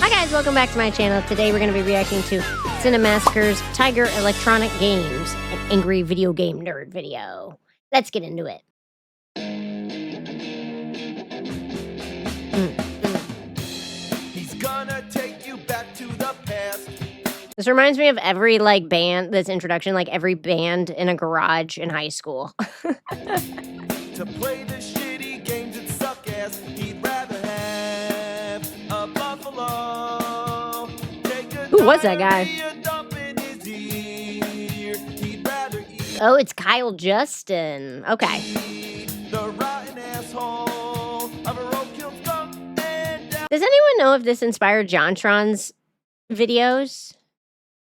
Hi guys, welcome back to my channel. Today we're going to be reacting to Cinemassacre's Tiger Electronic Games, an angry video game nerd video. Let's get into it. He's gonna take you back to the past. This reminds me of every band, this introduction, every band in a garage in high school. To play the shitty games that suck ass, he'd rather have a buffalo. Who was that guy? Oh, it's Kyle Justin. Okay. The rotten asshole of a roadkill skunk and Does anyone know if this inspired JonTron's videos?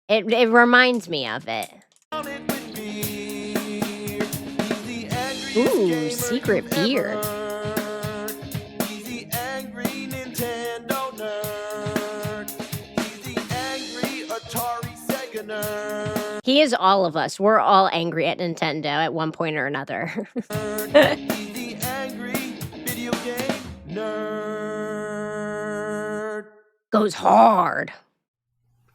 It reminds me of it. down it with beer. He's the angriest Ooh, gamer secret you've beer. ever heard. He's the angry Nintendo nerd. He's the angry Atari Sega nerd. He is all of us. We're all angry at Nintendo at one point or another. He's the angry video game nerd. Goes hard.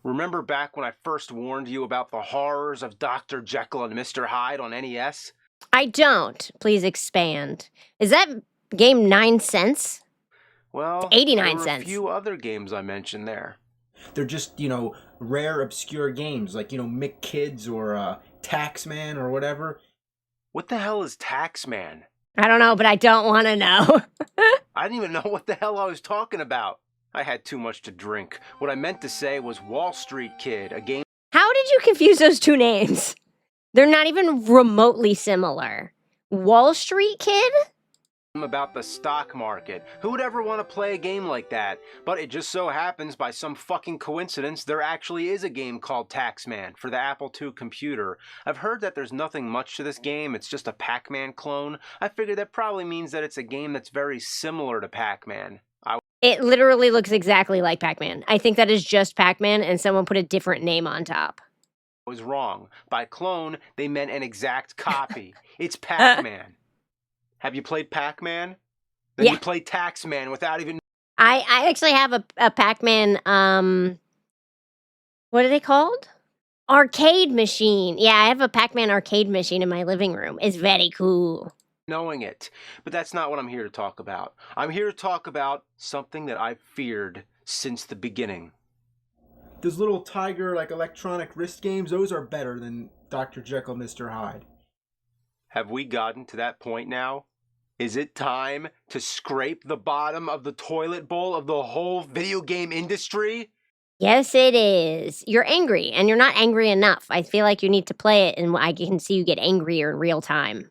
Remember back when I first warned you about the horrors of Dr. Jekyll and Mr. Hyde on NES? I don't. Please expand. Is that game 9 cents? Well, 89 there were cents. a few other games I mentioned there. They're just, rare, obscure games, like, Mick Kids or Taxman or whatever. What the hell is Taxman? I don't know, but I don't want to know. I didn't even know what the hell I was talking about. I had too much to drink. What I meant to say was Wall Street Kid, a game How did you confuse those two names? They're not even remotely similar. Wall Street Kid? about the stock market. Who would ever want to play a game like that? But it just so happens, by some fucking coincidence, there actually is a game called Taxman for the Apple II computer. I've heard that there's nothing much to this game, it's just a Pac-Man clone. I figured that probably means that it's a game that's very similar to Pac-Man. It literally looks exactly like Pac-Man. I think that is just Pac-Man and someone put a different name on top. Was wrong. By clone, they meant an exact copy. It's Pac-Man. Have you played Pac-Man? Then Yeah. you play Taxman without even... I actually have a Pac-Man, what are they called? Arcade machine. Yeah, I have a Pac-Man arcade machine in my living room. It's very cool. knowing it. But that's not what I'm here to talk about. I'm here to talk about something that I've feared since the beginning. Those little Tiger, electronic wrist games, those are better than Dr. Jekyll, Mr. Hyde. Have we gotten to that point now? Is it time to scrape the bottom of the toilet bowl of the whole video game industry? Yes, it is. You're angry, and you're not angry enough. I feel like you need to play it, and I can see you get angrier in real time.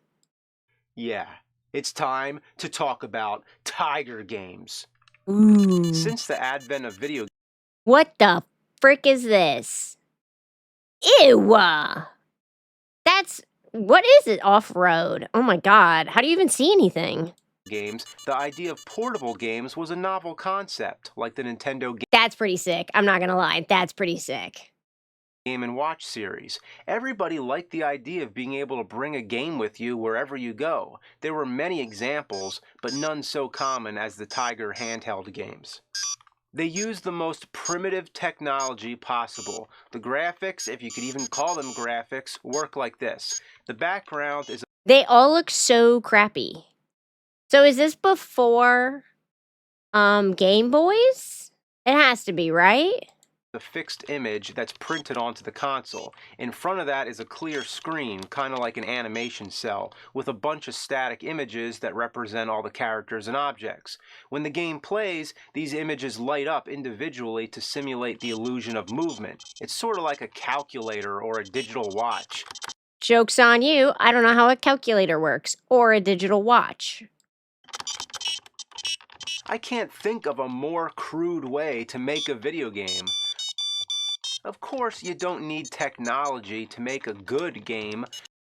Yeah, it's time to talk about Tiger games. Ooh. Since the advent of video What the frick is this? Ew! What is it, off-road? Oh my god, how do you even see anything? games, the idea of portable games was a novel concept, like the Nintendo That's pretty sick. I'm not gonna lie, that's pretty sick. Game & Watch series. Everybody liked the idea of being able to bring a game with you wherever you go. There were many examples, but none so common as the Tiger handheld games. They used the most primitive technology possible. The graphics, if you could even call them graphics, work like this. The background is They all look so crappy. So is this before Game Boys? It has to be, right? a fixed image that's printed onto the console. In front of that is a clear screen, kind of like an animation cell, with a bunch of static images that represent all the characters and objects. When the game plays, these images light up individually to simulate the illusion of movement. It's sort of like a calculator or a digital watch. Joke's on you, I don't know how a calculator works, or a digital watch. I can't think of a more crude way to make a video game. Of course, you don't need technology to make a good game.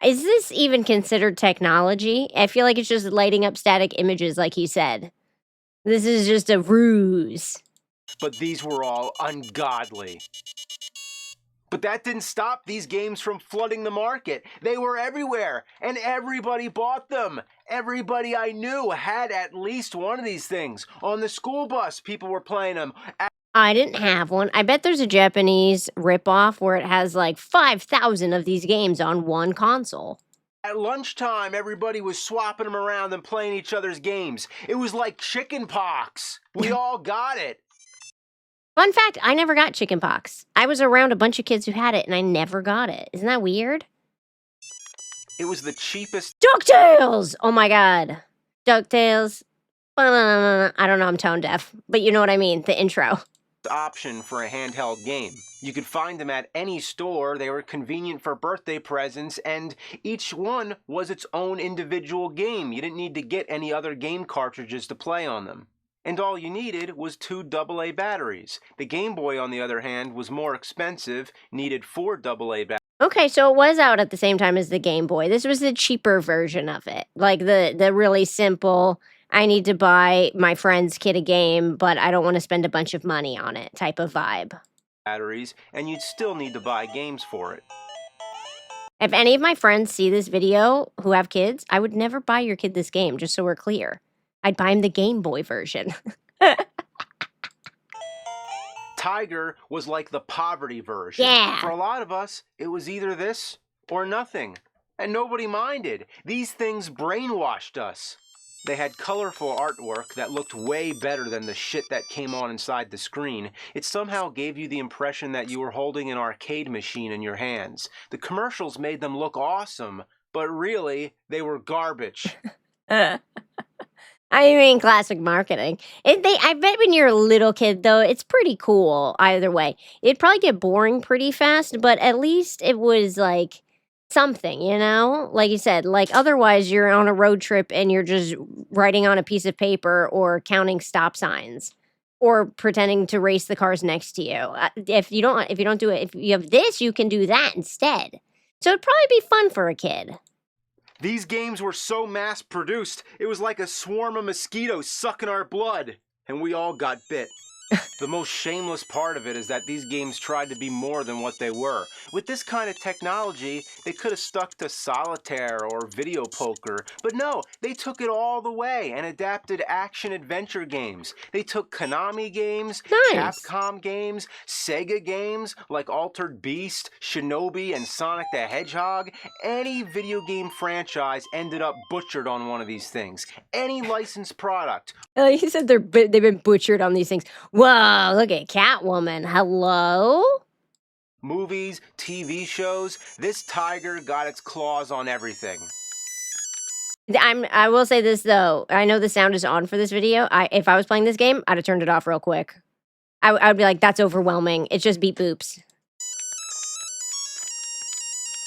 Is this even considered technology? I feel like it's just lighting up static images like he said. This is just a ruse. But these were all ungodly. But that didn't stop these games from flooding the market. They were everywhere, and everybody bought them. Everybody I knew had at least one of these things. On the school bus, people were playing them. I didn't have one. I bet there's a Japanese ripoff where it has like 5,000 of these games on one console. At lunchtime, everybody was swapping them around and playing each other's games. It was like chicken pox. We all got it. Fun fact, I never got chickenpox. I was around a bunch of kids who had it and I never got it. Isn't that weird? It was the cheapest DuckTales! Oh my god. DuckTales. I don't know, I'm tone deaf. But you know what I mean, the intro. option for a handheld game. You could find them at any store, they were convenient for birthday presents, and each one was its own individual game. You didn't need to get any other game cartridges to play on them. And all you needed was 2 AA batteries. The Game Boy, on the other hand, was more expensive, needed 4 AA batteries. Okay, so it was out at the same time as the Game Boy. This was the cheaper version of it. Like the really simple, I need to buy my friend's kid a game, but I don't want to spend a bunch of money on it type of vibe. Batteries, and you'd still need to buy games for it. If any of my friends see this video who have kids, I would never buy your kid this game, just so we're clear. I'd buy him the Game Boy version. Tiger was like the poverty version. Yeah. For a lot of us, it was either this or nothing. And nobody minded. These things brainwashed us. They had colorful artwork that looked way better than the shit that came on inside the screen. It somehow gave you the impression that you were holding an arcade machine in your hands. The commercials made them look awesome, but really, they were garbage. I mean, classic marketing. I bet when you're a little kid, though, it's pretty cool either way. It'd probably get boring pretty fast, but at least it was like something, you know? Like you said, like otherwise you're on a road trip and you're just writing on a piece of paper or counting stop signs or pretending to race the cars next to you. If you don't do it, if you have this, you can do that instead. So it'd probably be fun for a kid. These games were so mass-produced, it was like a swarm of mosquitoes sucking our blood, and we all got bit. The most shameless part of it is that these games tried to be more than what they were. With this kind of technology, they could have stuck to solitaire or video poker, but no, they took it all the way and adapted action-adventure games. They took Konami games, Nice. Capcom games, Sega games like Altered Beast, Shinobi, and Sonic the Hedgehog. Any video game franchise ended up butchered on one of these things. Any licensed product. He said they've been butchered on these things. Whoa, look at Catwoman. Hello? Movies, TV shows, this tiger got its claws on everything. I will say this, though. I know the sound is on for this video. If I was playing this game, I'd have turned it off real quick. I would be like, that's overwhelming. It's just beep boops.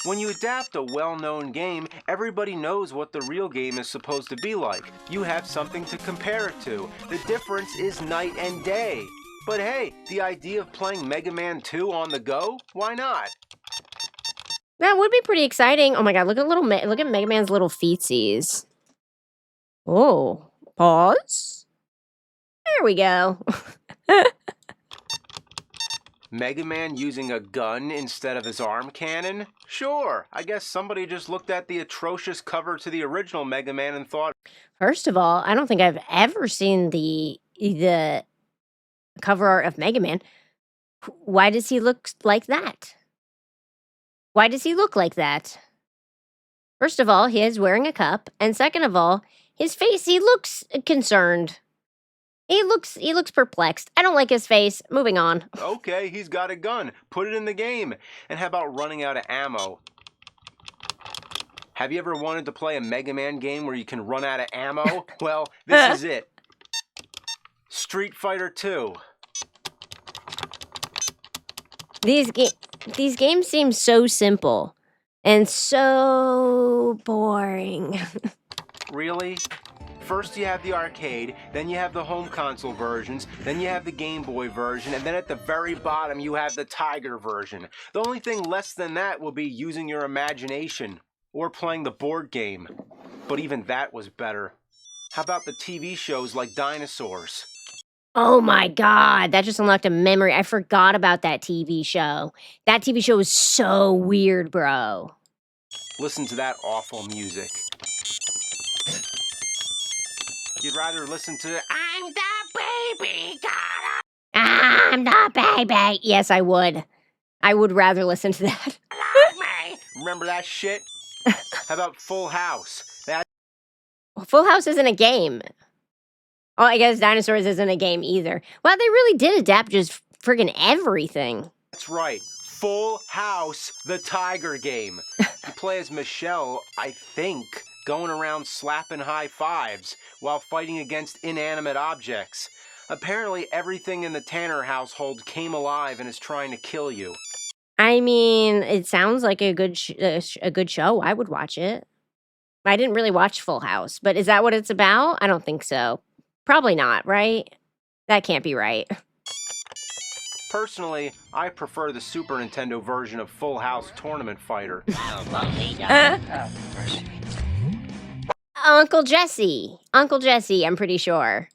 When you adapt a well-known game, everybody knows what the real game is supposed to be like. You have something to compare it to. The difference is night and day. But hey, the idea of playing Mega Man 2 on the go? Why not? That would be pretty exciting. Oh my god, look at Mega Man's little feetsies. Oh, pause. There we go. Mega Man using a gun instead of his arm cannon? Sure, I guess somebody just looked at the atrocious cover to the original Mega Man and thought... First of all, I don't think I've ever seen the cover art of Mega Man. Why does he look like that? Why does he look like that? First of all, he is wearing a cup, and second of all, his face, he looks concerned. He looks perplexed. I don't like his face. Moving on. Okay, he's got a gun. Put it in the game. And how about running out of ammo? Have you ever wanted to play a Mega Man game where you can run out of ammo? Well, this is it. Street Fighter 2. These games seem so simple and so boring. Really? First you have the arcade, then you have the home console versions, then you have the Game Boy version, and then at the very bottom you have the Tiger version. The only thing less than that will be using your imagination or playing the board game. But even that was better. How about the TV shows like Dinosaurs? Oh my god, that just unlocked a memory. I forgot about that TV show. That TV show was so weird, bro. Listen to that awful music. You'd rather listen to I'm the baby god. I'm not baby. Yes, I would. I would rather listen to that. Remember that shit? How about Full House? Full House isn't a game. Oh, I guess Dinosaurs isn't a game either. Wow, they really did adapt just friggin' everything. That's right. Full House, the Tiger game. You play as Michelle, I think, going around slapping high fives while fighting against inanimate objects. Apparently, everything in the Tanner household came alive and is trying to kill you. I mean, it sounds like a good show. I would watch it. I didn't really watch Full House, but is that what it's about? I don't think so. Probably not, right? That can't be right. Personally, I prefer the Super Nintendo version of Full House Tournament Fighter. Uncle Jesse, I'm pretty sure.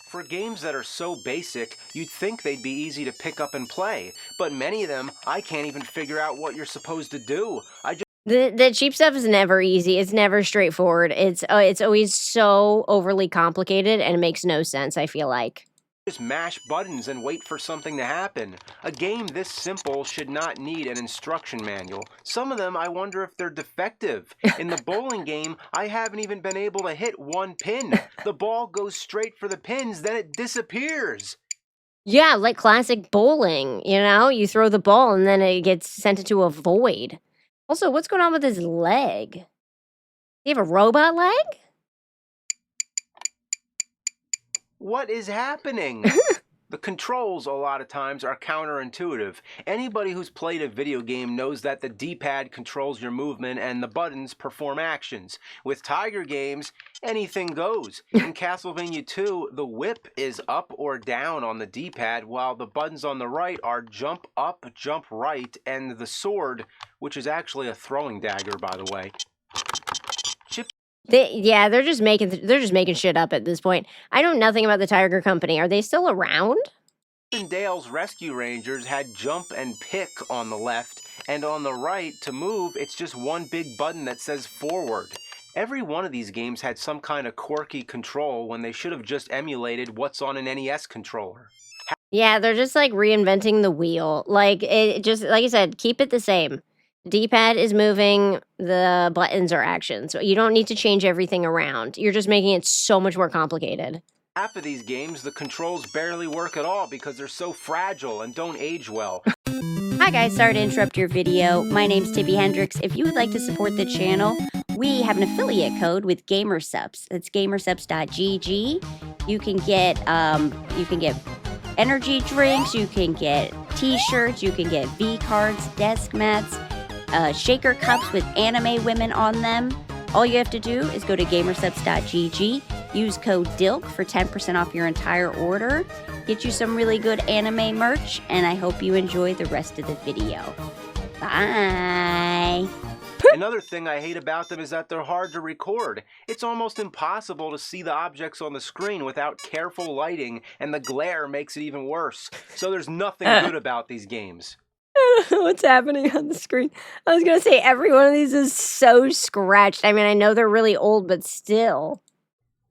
For games that are so basic, you'd think they'd be easy to pick up and play, but many of them, I can't even figure out what you're supposed to do. The cheap stuff is never easy. It's never straightforward. It's always so overly complicated, and it makes no sense, I feel like. Just mash buttons and wait for something to happen. A game this simple should not need an instruction manual. Some of them, I wonder if they're defective. In the bowling game, I haven't even been able to hit one pin. The ball goes straight for the pins, then it disappears. Yeah, like classic bowling, you know? You throw the ball and then it gets sent into a void. Also, what's going on with his leg? Do you have a robot leg? What is happening? The controls, a lot of times, are counterintuitive. Anybody who's played a video game knows that the D-pad controls your movement and the buttons perform actions. With Tiger games, anything goes. In Castlevania 2, the whip is up or down on the D-pad, while the buttons on the right are jump up, jump right, and the sword, which is actually a throwing dagger, by the way. They're just making shit up at this point. I know nothing about the Tiger Company. Are they still around? Dale's Rescue Rangers had jump and pick on the left, and on the right, to move, it's just one big button that says forward. Every one of these games had some kind of quirky control when they should have just emulated what's on an NES controller. Yeah, they're just like reinventing the wheel. Like it just like I said, keep it the same. D-pad is moving, the buttons are actions. You don't need to change everything around. You're just making it so much more complicated. Half of these games, the controls barely work at all because they're so fragile and don't age well. Hi guys, sorry to interrupt your video. My name's Tippy Hendrix. If you would like to support the channel, we have an affiliate code with GamerSubs. That's gamersubs.gg. You can get energy drinks, you can get t-shirts, you can get V-cards, desk mats, shaker cups with anime women on them. All you have to do is go to gamersubs.gg, use code DILK for 10% off your entire order, get you some really good anime merch, and I hope you enjoy the rest of the video. Bye! Another thing I hate about them is that they're hard to record. It's almost impossible to see the objects on the screen without careful lighting, and the glare makes it even worse. So there's nothing good about these games. I don't know what's happening on the screen. I was going to say every one of these is so scratched. I mean, I know they're really old, but still.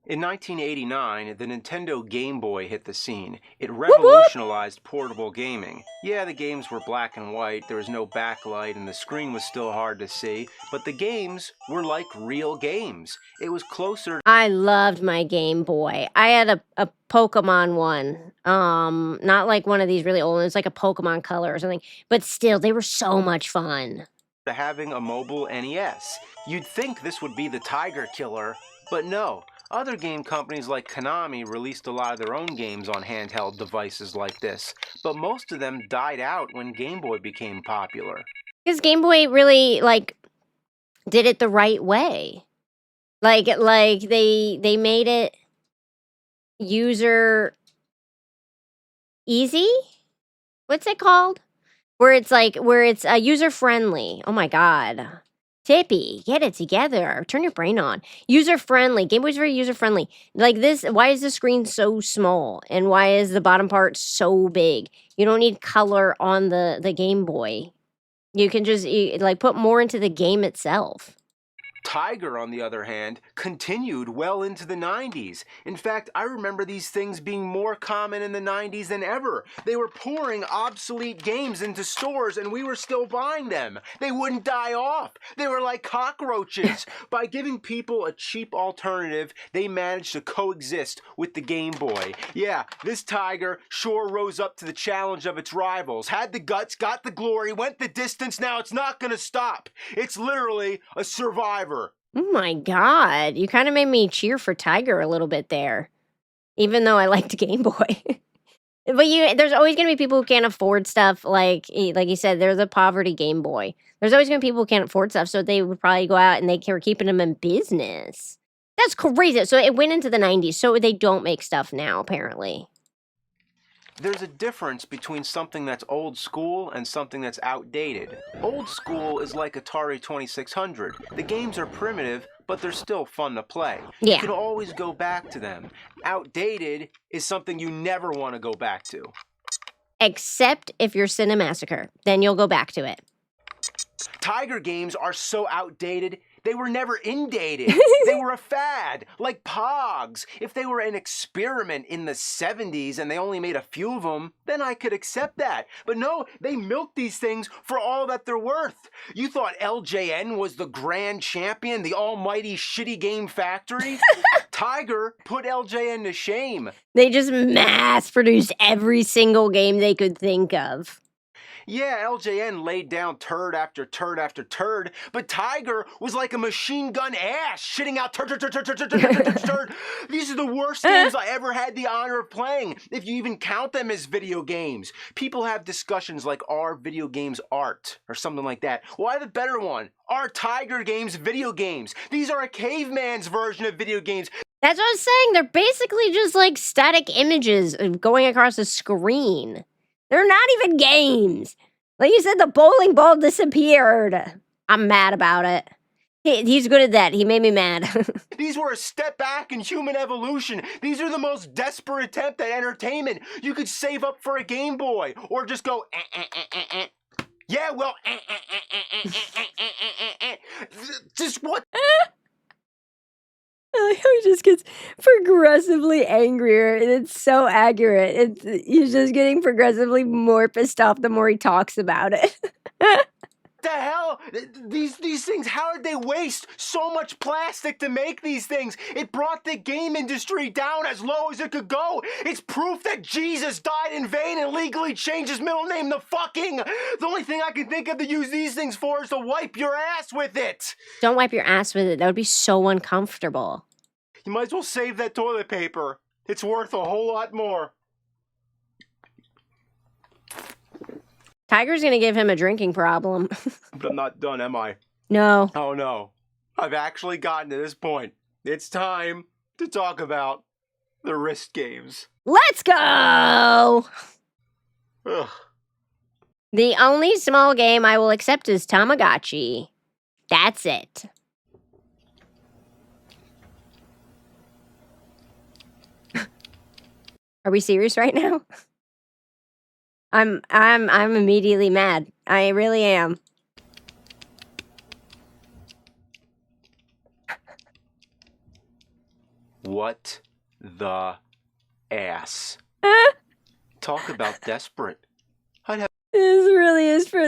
In 1989, the Nintendo Game Boy hit the scene. It revolutionized portable gaming. Yeah, the games were black and white, there was no backlight, and the screen was still hard to see, but the games were like real games. It was closer. I loved my Game Boy. I had a Pokemon one. Not like one of these really old ones, like a Pokemon Color or something, but still, they were so much fun. To having a mobile NES. You'd think this would be the Tiger Killer, but no. Other game companies like Konami released a lot of their own games on handheld devices like this, but most of them died out when Game Boy became popular. Because Game Boy really, like, did it the right way. Like they made it user easy? What's it called? Where it's user friendly. Oh my god. Tippy, get it together. Turn your brain on. User-friendly. Game Boy's very user-friendly. Like this, why is the screen so small? And why is the bottom part so big? You don't need color on the Game Boy. You can just, like, put more into the game itself. Tiger, on the other hand, continued well into the 90s. In fact, I remember these things being more common in the 90s than ever. They were pouring obsolete games into stores and we were still buying them. They wouldn't die off. They were like cockroaches. By giving people a cheap alternative, they managed to coexist with the Game Boy. Yeah, this Tiger sure rose up to the challenge of its rivals. Had the guts, got the glory, went the distance. Now it's not gonna stop. It's literally a survivor. Oh my god, you kind of made me cheer for Tiger a little bit there, even though I liked Game Boy. But there's always going to be people who can't afford stuff, like you said, there's a poverty Game Boy. There's always going to be people who can't afford stuff, so they would probably go out and they were keeping them in business. That's crazy. So it went into the 90s, so they don't make stuff now, apparently. There's a difference between something that's old school and something that's outdated. Old school is like Atari 2600. The games are primitive, but they're still fun to play. Yeah. You can always go back to them. Outdated is something you never want to go back to. Except if you're Cinemassacre, then you'll go back to it. Tiger games are so outdated, they were never indated. They were a fad, like Pogs. If they were an experiment in the 70s and they only made a few of them, then I could accept that. But no, they milked these things for all that they're worth. You thought LJN was the grand champion, the almighty shitty game factory? Tiger put LJN to shame. They just mass-produced every single game they could think of. Yeah, LJN laid down turd after turd after turd, but Tiger was like a machine gun ass, shitting out turd. These are the worst games I ever had the honor of playing, if you even count them as video games. People have discussions like, are video games art, or something like that. Well, I have a better one. Are Tiger games video games? These are a caveman's version of video games. That's what I was saying. They're basically just like static images going across a screen. They're not even games. Like you said, the bowling ball disappeared. I'm mad about it. He's good at that. He made me mad. These were a step back in human evolution. These are the most desperate attempt at entertainment. You could save up for a Game Boy or just go, Yeah, well, just what? He just gets progressively angrier, and it's so accurate. He's just getting progressively more pissed off the more he talks about it. The hell? These things, how did they waste so much plastic to make these things? It brought the game industry down as low as it could go. It's proof that Jesus died in vain and legally changed his middle name to fucking. The only thing I can think of to use these things for is to wipe your ass with it. Don't wipe your ass with it. That would be so uncomfortable. You might as well save that toilet paper. It's worth a whole lot more. Tiger's gonna give him a drinking problem. But I'm not done, am I? No. Oh no. I've actually gotten to this point. It's time to talk about the wrist games. Let's go! Ugh. The only small game I will accept is Tamagotchi. That's it. Are we serious right now? I'm immediately mad. I really am. What the ass? Talk about desperate. This is for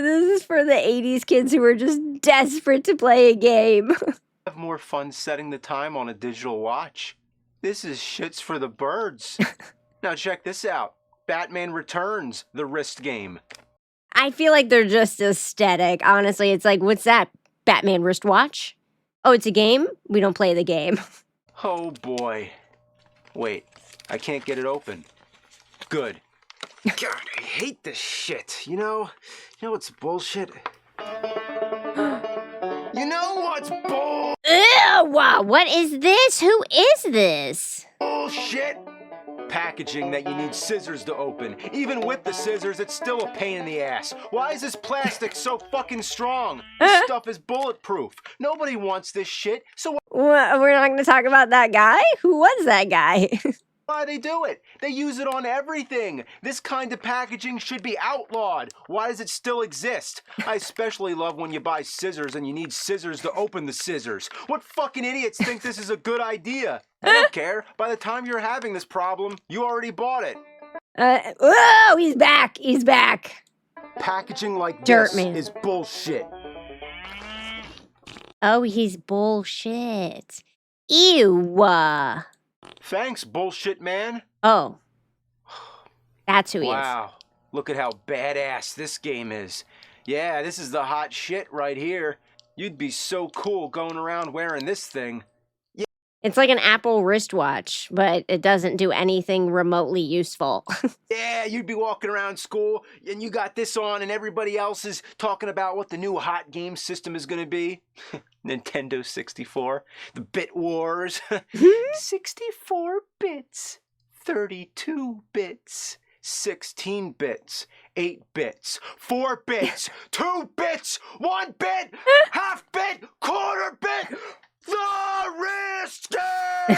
the 80s kids who are just desperate to play a game. Have more fun setting the time on a digital watch. This is shits for the birds. Now check this out. Batman Returns, the wrist game. I feel like they're just aesthetic. Honestly, it's like, what's that? Batman wristwatch? Oh, it's a game? We don't play the game. Oh boy. Wait, I can't get it open. Good. God, I hate this shit. You know what's bullshit? You know what's Ew, wow, what is this? Who is this? bullshit? Packaging that you need scissors to open. Even with the scissors, it's still a pain in the ass. Why is this plastic so fucking strong? This stuff is bulletproof. Nobody wants this shit, so We're not going to talk about that guy? Who was that guy? Why they do it? They use it on everything. This kind of packaging should be outlawed. Why does it still exist? I especially love when you buy scissors and you need scissors to open the scissors. What fucking idiots think this is a good idea? I don't care. By the time you're having this problem, you already bought it. Whoa, he's back. He's back. Packaging like Dirt this man. is bullshit. Oh, he's bullshit. Ew. Thanks, bullshit man. Oh. That's who he is. Wow. Look at how badass this game is. Yeah, this is the hot shit right here. You'd be so cool going around wearing this thing. It's like an Apple wristwatch, but it doesn't do anything remotely useful. Yeah, you'd be walking around school and you got this on and everybody else is talking about what the new hot game system is going to be. Nintendo 64, the Bit Wars. 64 bits, 32 bits, 16 bits, 8 bits, 4 bits, 2 bits, 1 bit, half bit, quarter bit. The wrist game!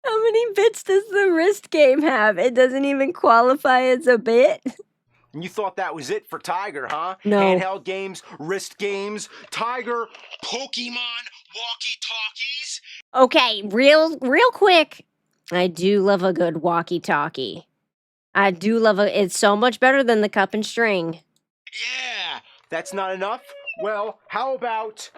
How many bits does the wrist game have? It doesn't even qualify as a bit. And you thought that was it for Tiger, huh? No. Handheld games, wrist games, Tiger, Pokemon, walkie-talkies. Okay, real quick. I do love a good walkie-talkie. I do love it's so much better than the cup and string. Yeah, that's not enough? Well, how about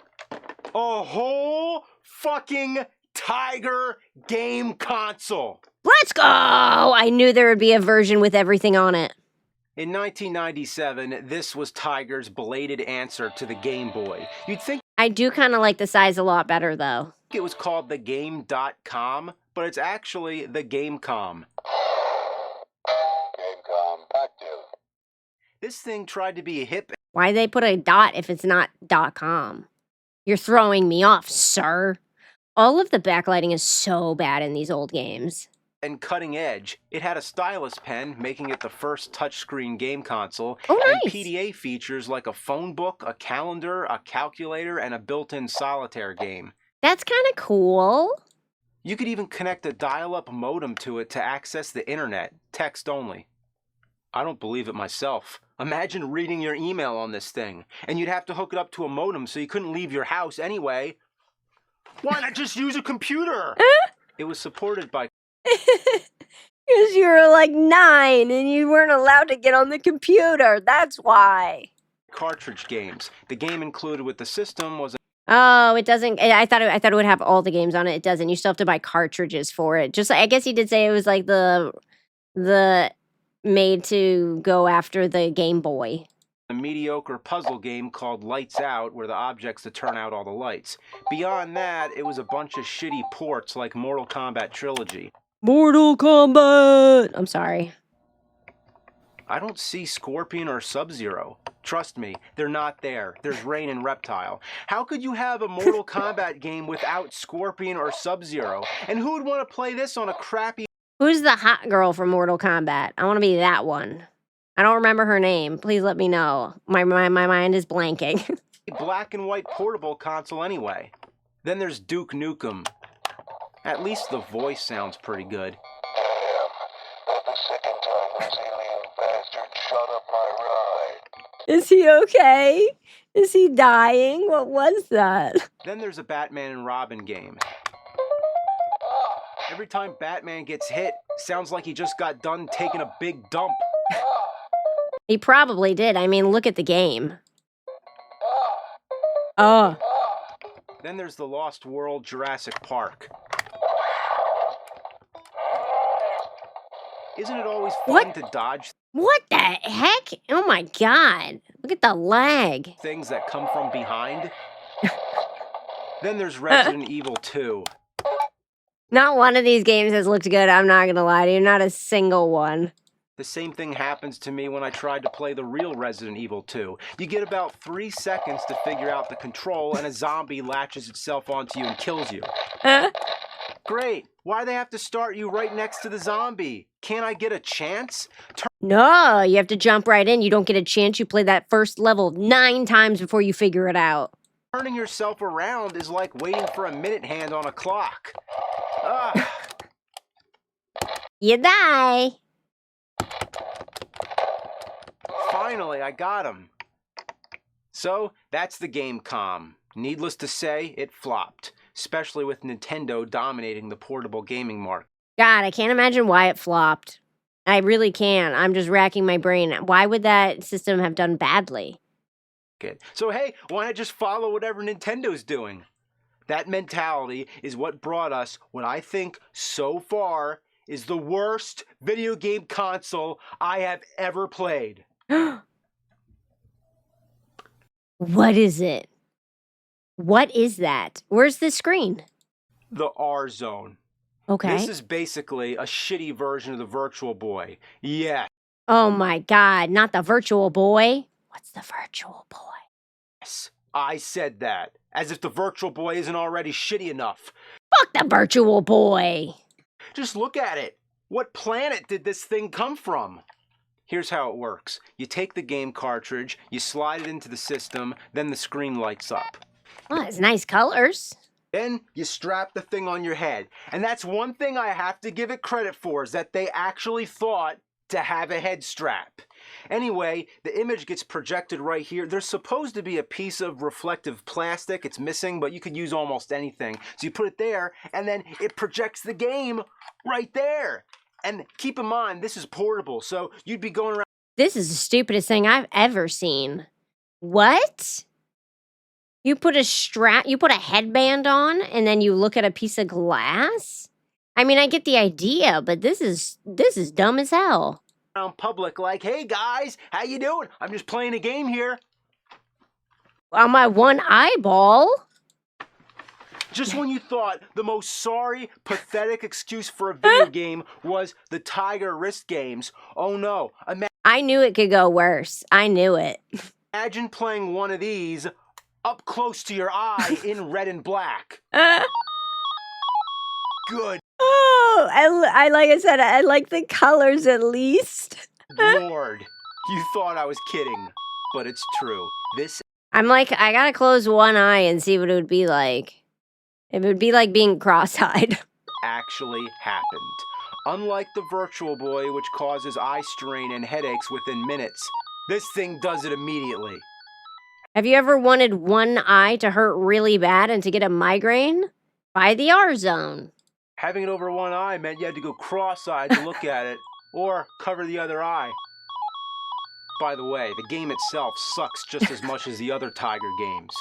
a whole fucking Tiger game console? Let's go! I knew there would be a version with everything on it. In 1997, this was Tiger's belated answer to the Game Boy. You'd think I do kind of like the size a lot better, though. it was called the Game.com, but it's actually the Gamecom. Gamecom active. This thing tried to be a hip Why they put a dot if it's not .com? You're throwing me off, sir. All of the backlighting is so bad in these old games. and cutting edge. It had a stylus pen, making it the first touchscreen game console, Oh, and nice. PDA features like a phone book, a calendar, a calculator, and a built-in solitaire game. That's kind of cool. You could even connect a dial-up modem to it to access the internet, text only. I don't believe it myself. Imagine reading your email on this thing, and you'd have to hook it up to a modem so you couldn't leave your house anyway. Why not just use a computer? It was supported by Because you were like 9 and you weren't allowed to get on the computer. That's why. cartridge games. The game included with the system was Oh, it doesn't. I thought it would have all the games on it. It doesn't. You still have to buy cartridges for it. Just like, I guess he did say it was like the made to go after the Game Boy. a mediocre puzzle game called Lights Out, where the objects to turn out all the lights. Beyond that, it was a bunch of shitty ports like Mortal Kombat Trilogy. Mortal Kombat. I'm sorry. I don't see Scorpion or Sub-Zero. Trust me, they're not there. There's Rain and Reptile. How could you have a Mortal Kombat game without Scorpion or Sub-Zero? And who would want to play this on a crappy Who's the hot girl from Mortal Kombat? I want to be that one. I don't remember her name. Please let me know. My mind is blanking. black and white portable console anyway? Then there's Duke Nukem. At least the voice sounds pretty good. Damn. That the second time this alien bastard shut up my ride. Is he okay? Is he dying? What was that? Then there's a Batman and Robin game. Every time Batman gets hit, sounds like he just got done taking a big dump. He probably did. I mean, look at the game. Oh. Then there's the Lost World Jurassic Park. Isn't it always fun What? to dodge What the heck? Oh my god. Look at the lag. things that come from behind? Then there's Resident Evil 2. Not one of these games has looked good, I'm not gonna lie to you. Not a single one. The same thing happens to me when I tried to play the real Resident Evil 2. You get about 3 seconds to figure out the control, and a zombie latches itself onto you and kills you. Great. Why do they have to start you right next to the zombie? Can't I get a chance? No, you have to jump right in. You don't get a chance. You play that first level 9 times before you figure it out. Turning yourself around is like waiting for a minute hand on a clock. Ah. You die. Finally, I got him. So, that's the Gamecom. Needless to say, it flopped, especially with Nintendo dominating the portable gaming market. God, I can't imagine why it flopped. I really can't. I'm just racking my brain. Why would that system have done badly? So hey, why not just follow whatever Nintendo's doing? That mentality is what brought us what I think so far is the worst video game console I have ever played. What is it? What is that? Where's the screen? The R Zone. Okay. This is basically a shitty version of the Virtual Boy. Yes. Oh my God, not the Virtual Boy. What's the Virtual Boy? Yes, I said that. As if the Virtual Boy isn't already shitty enough. Fuck the Virtual Boy. Just look at it. What planet did this thing come from? Here's how it works. You take the game cartridge, you slide it into the system, then the screen lights up. Oh, it's nice colors. Then you strap the thing on your head. And that's one thing I have to give it credit for, is that they actually thought to have a head strap. Anyway, the image gets projected right here. There's supposed to be a piece of reflective plastic. It's missing, but you could use almost anything. So you put it there, and then it projects the game right there. And keep in mind, this is portable, so you'd be going around. This is the stupidest thing I've ever seen. What? You put a headband on, and then you look at a piece of glass? I mean, I get the idea, but this is dumb as hell. Around public like, hey guys, how you doing? I'm just playing a game here. On my one eyeball? Just when you thought the most sorry, pathetic excuse for a video game was the Tiger wrist games, oh no. I knew it could go worse. I knew it. Imagine playing one of these up close to your eye in red and black. Good Oh, I like I said, I like the colors at least. Lord. You thought I was kidding, but it's true. This I'm like, I gotta close one eye and see what it would be like. It would be like being cross-eyed. actually happened. Unlike the Virtual Boy, which causes eye strain and headaches within minutes, this thing does it immediately. Have you ever wanted one eye to hurt really bad and to get a migraine? Buy the R Zone. Having it over one eye meant you had to go cross-eyed to look at it, or cover the other eye. By the way, the game itself sucks just as much as the other Tiger games.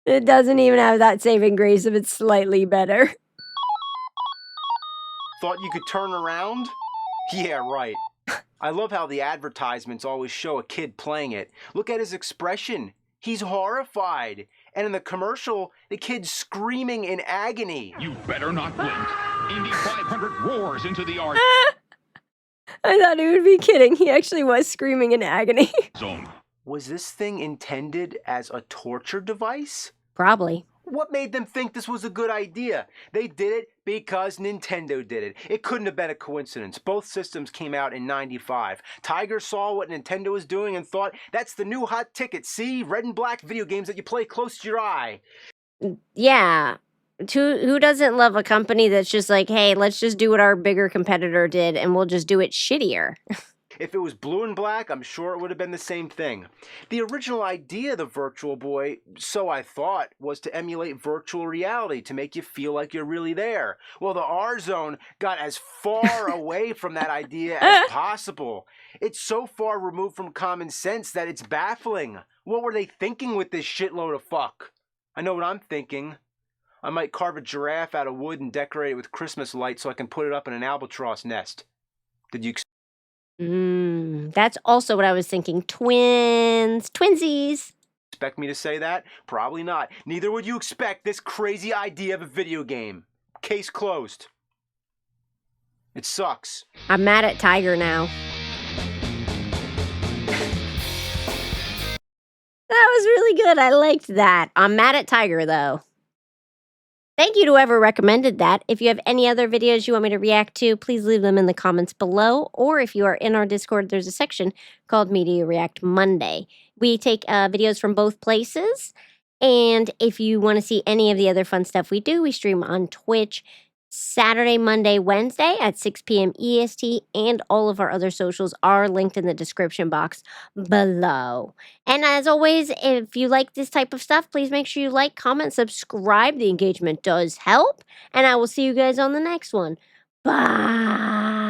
It doesn't even have that saving grace if it's slightly better. Thought you could turn around? Yeah, right. I love how the advertisements always show a kid playing it. Look at his expression. He's horrified. And in the commercial, the kid's screaming in agony. You better not blink. Indy 500 roars into the R I thought he would be kidding. He actually was screaming in agony. zone. Was this thing intended as a torture device? Probably. What made them think this was a good idea? They did it because Nintendo did it. It couldn't have been a coincidence. Both systems came out in '95. Tiger saw what Nintendo was doing and thought, that's the new hot ticket. See? Red and black video games that you play close to your eye. Yeah. Who doesn't love a company that's just like, hey, let's just do what our bigger competitor did and we'll just do it shittier? If it was blue and black, I'm sure it would have been the same thing. The original idea of the Virtual Boy, so I thought, was to emulate virtual reality to make you feel like you're really there. Well, the R Zone got as far away from that idea as possible. It's so far removed from common sense that it's baffling. What were they thinking with this shitload of fuck? I know what I'm thinking. I might carve a giraffe out of wood and decorate it with Christmas lights so I can put it up in an albatross nest. Did you That's also what I was thinking. Twinsies. expect me to say that? Probably not. Neither would you expect this crazy idea of a video game. Case closed. It sucks. I'm mad at Tiger now. That was really good. I liked that. I'm mad at Tiger, though. Thank you to whoever recommended that. If you have any other videos you want me to react to, please leave them in the comments below. Or if you are in our Discord, there's a section called Media React Monday. We take videos from both places. And if you want to see any of the other fun stuff we do, we stream on Twitch Saturday, Monday, Wednesday at 6 p.m. EST, and all of our other socials are linked in the description box below. And as always, if you like this type of stuff, please make sure you like, comment, subscribe. The engagement does help. And I will see you guys on the next one. Bye.